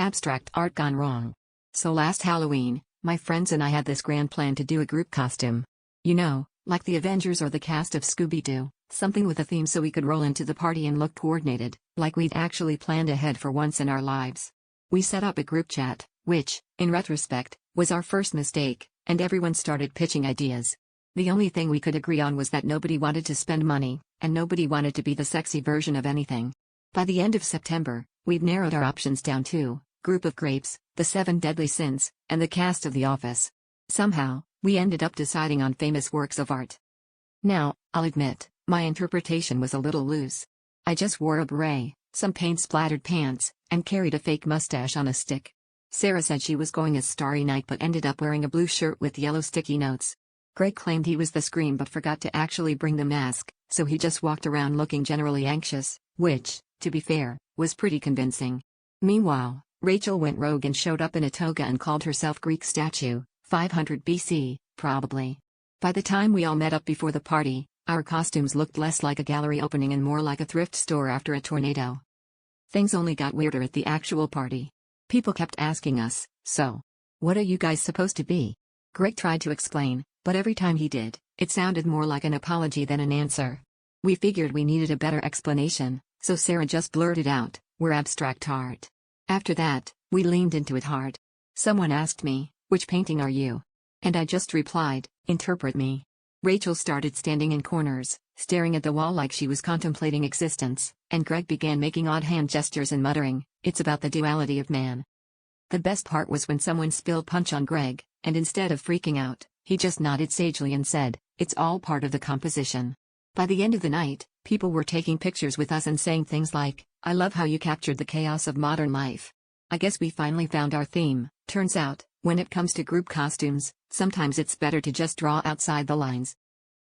Abstract art gone wrong. So last Halloween, my friends and I had this grand plan to do a group costume. You know, like the Avengers or the cast of Scooby-Doo, something with a theme so we could roll into the party and look coordinated, like we'd actually planned ahead for once in our lives. We set up a group chat, which, in retrospect, was our first mistake, and everyone started pitching ideas. The only thing we could agree on was that nobody wanted to spend money, and nobody wanted to be the sexy version of anything. By the end of September, we'd narrowed our options down to Group of Grapes, The Seven Deadly Sins, and the cast of The Office. Somehow, we ended up deciding on famous works of art. Now, I'll admit, my interpretation was a little loose. I just wore a beret, some paint-splattered pants, and carried a fake mustache on a stick. Sarah said she was going as Starry Night but ended up wearing a blue shirt with yellow sticky notes. Greg claimed he was the Scream but forgot to actually bring the mask, so he just walked around looking generally anxious, which, to be fair, was pretty convincing. Meanwhile, Rachel went rogue and showed up in a toga and called herself Greek statue, 500 BC, probably. By the time we all met up before the party, our costumes looked less like a gallery opening and more like a thrift store after a tornado. Things only got weirder at the actual party. People kept asking us, "So, what are you guys supposed to be?" Greg tried to explain, but every time he did, it sounded more like an apology than an answer. We figured we needed a better explanation, so Sarah just blurted out, "We're abstract art." After that, we leaned into it hard. Someone asked me, "Which painting are you?" And I just replied, "Interpret me." Rachel started standing in corners, staring at the wall like she was contemplating existence, and Greg began making odd hand gestures and muttering, "It's about the duality of man." The best part was when someone spilled punch on Greg, and instead of freaking out, he just nodded sagely and said, "It's all part of the composition." By the end of the night, people were taking pictures with us and saying things like, "I love how you captured the chaos of modern life." I guess we finally found our theme. Turns out, when it comes to group costumes, sometimes it's better to just draw outside the lines.